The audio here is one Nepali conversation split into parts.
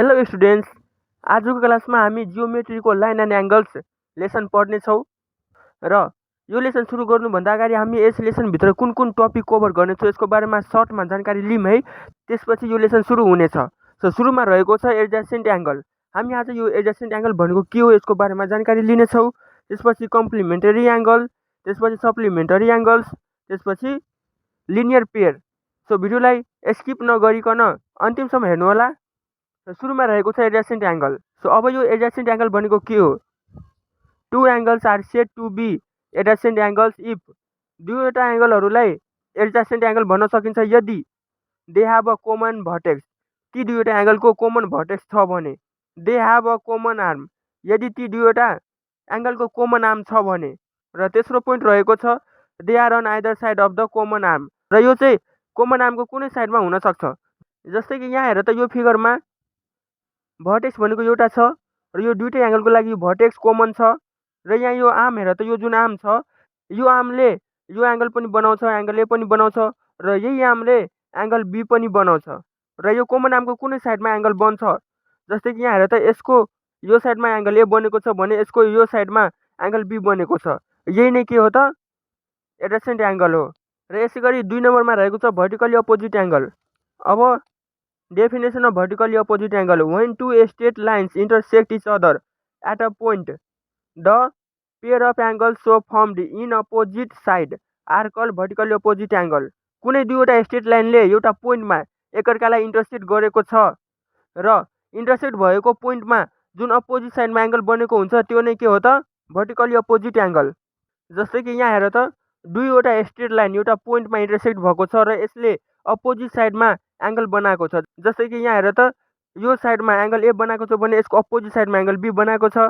हेलो स्टुडेन्ट्स, आजको क्लासमा हामी जियोमेट्रीको लाइन एन्ड एङ्गल्स लेसन पढ्नेछौँ र यो लेसन सुरु गर्नुभन्दा अगाडि हामी यस लेसनभित्र कुन कुन टपिक कभर गर्नेछौँ यसको बारेमा सर्टमा जानकारी लिऊँ है। त्यसपछि यो लेसन सुरु हुनेछ। सुरुमा रहेको छ एडजसेन्ट एङ्गल। हामी आज यो एडजसेन्ट एङ्गल भनेको के हो यसको बारेमा जानकारी लिनेछौँ। त्यसपछि कम्प्लिमेन्टरी एङ्गल, त्यसपछि सप्लिमेन्टरी एङ्गल्स, त्यसपछि लिनियर पेयर। भिडियोलाई स्किप नगरिकन अन्तिमसम्म हेर्नुहोला। सुरुमा रहेको छ एडजसेन्ट एङ्गल। अब यो एडजसेन्ट एङ्गल भनेको के हो? Two angles are said to be adjacent angles if दुईवटा एङ्गलहरूलाई एडजसेन्ट एङ्गल भन्न सकिन्छ यदि they have a common vertex, ती दुईवटा एङ्गलको कमन भर्टेक्स छ भने। They have a common arm, यदि ती दुईवटा एङ्गलको कमन आर्म छ भने। र तेस्रो पोइन्ट रहेको छ they are on either side of the common arm, र यो चाहिँ कमन आर्मको कुनै साइडमा हुनसक्छ। जस्तै कि यहाँ हेर त यो फिगरमा भर्टेक्स भनेको एउटा छ र यो दुईटै एङ्गलको लागि भर्टेक्स कमन छ। र यहाँ यो आर्म हेर त, यो जुन आर्म छ यो आर्मले यो एङ्गल पनि बनाउँछ, एङ्गल ए पनि बनाउँछ, र यही आर्मले एङ्गल बी पनि बनाउँछ। र यो कमन आर्मको कुनै साइडमा एङ्गल बन्छ। जस्तै कि यहाँ हेर त, यसको यो साइडमा एङ्गल ए बनेको छ भने यसको यो साइडमा एङ्गल बी बनेको छ। यही नै के हो त? एडजसेन्ट एङ्गल हो। र यसै गरी 2 नम्बरमा रहेको छ भर्टिकली अपोजिट एङ्गल। अब definition of vertically opposite angle: when two straight lines intersect each other at a point, the pair of angles so formed in opposite side are called vertically opposite angle. कुनै दुईवटा स्ट्रेट लाइनले एउटा पोइन्टमा एकअर्कालाई इन्टरसेक्ट गरेको छ र इन्टरसेक्ट भएको पोइन्टमा जुन अपोजिट साइडमा एङ्गल बनेको हुन्छ त्यो नै के हो त? Vertically opposite angle. जस्तै कि यहाँ हेर त, दुईवटा स्ट्रेट लाइन एउटा पोइन्टमा इन्टरसेक्ट भएको छ र यसले अपोजिट साइडमा एङ्गल बनाएको छ। जस्तै कि यहाँ हेर त, यो साइडमा एङ्गल ए बनाएको छ भने यसको अपोजिट साइडमा एङ्गल बी बनाएको छ,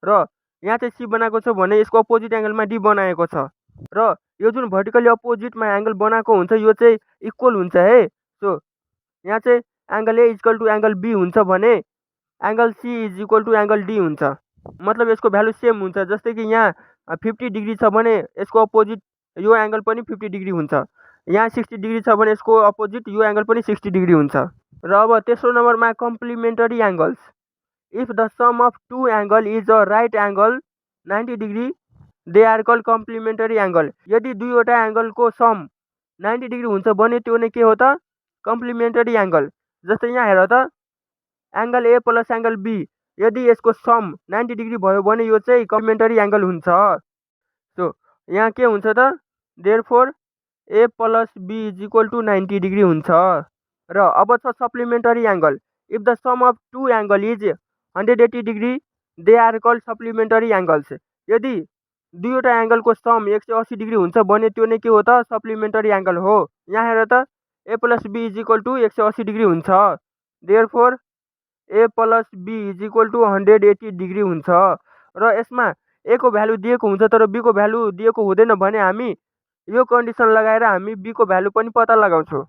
र यहाँ चाहिँ सी बनाएको छ भने यसको अपोजिट एङ्गलमा डी बनाएको छ। र यो जुन भर्टिकली अपोजिटमा एङ्गल बनाएको हुन्छ यो चाहिँ इक्वल हुन्छ है। यहाँ चाहिँ angle A equal to angle B हुन्छ भने angle C is equal to angle D हुन्छ। मतलब यसको भ्यालु सेम हुन्छ। जस्तै कि यहाँ 50 डिग्री छ भने यसको अपोजिट यो एङ्गल पनि 50 डिग्री हुन्छ। यहाँ 60 डिग्री छ भने यसको अपोजिट यो एङ्गल पनि 60 डिग्री हुन्छ। र अब तेस्रो नम्बरमा complementary angles. If the sum of two angle is a right angle 90 degree they are called complementary angle. यदि दुईवटा एङ्गलको सम 90 डिग्री हुन्छ भने त्यो नै के हो त? Complementary angle. जस्तै यहाँ हेर त, angle A plus angle B, यदि यसको सम 90 डिग्री भयो भने यो चाहिँ कम्प्लिमेन्टरी एङ्गल हुन्छ। यहाँ के हुन्छ त? Therefore A plus B is equal to 90 degree हुन्छ। र अब छ supplementary angle. If the sum of two angle is 180 degree they are called supplementary angles. यदि दुईवटा एङ्गलको सम 180 डिग्री हुन्छ भने त्यो नै के हो त? सप्लिमेन्टरी एङ्गल हो। यहाँ हेर त, A plus B is equal to 180 degree हुन्छ। Therefore A plus B is equal to 180 degree हुन्छ। र यसमा ए को भ्यालु दिएको हुन्छ तर बी को भ्यालु दिएको हुँदैन भने हामी यो कन्डिसन लगाएर हामी बी को भ्यालु पनि पत्ता लगाउँछौँ।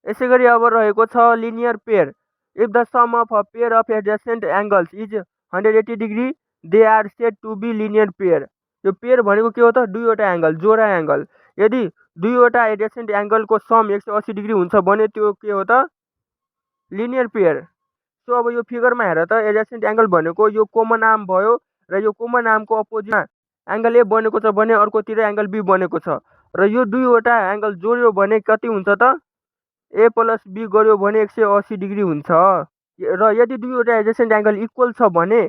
यसै गरी अब रहेको छ linear pair. If the sum of a pair of adjacent angles is 180 degree they are said to be linear pair. यो पेयर भनेको के हो त? दुईवटा एङ्गल, जोडा एङ्गल। यदि दुईवटा एडजसेन्ट एङ्गलको सम 180 डिग्री हुन्छ भने त्यो के हो त? Linear pair. अब यो फिगरमा हेर त, एडजसेन्ट एङ्गल भनेको यो कमन आर्म भयो र यो कमन आर्मको अपोजिटमा एङ्गल ए बनेको छ भने अर्कोतिर एङ्गल बी बनेको छ, र यो दुईवटा एङ्गल जोड्यो भने कति हुन्छ त? ए प्लस बी गर्यो भने 180 डिग्री हुन्छ। र यदि दुईवटा एडजसेन्ट एङ्गल इक्वल छ भने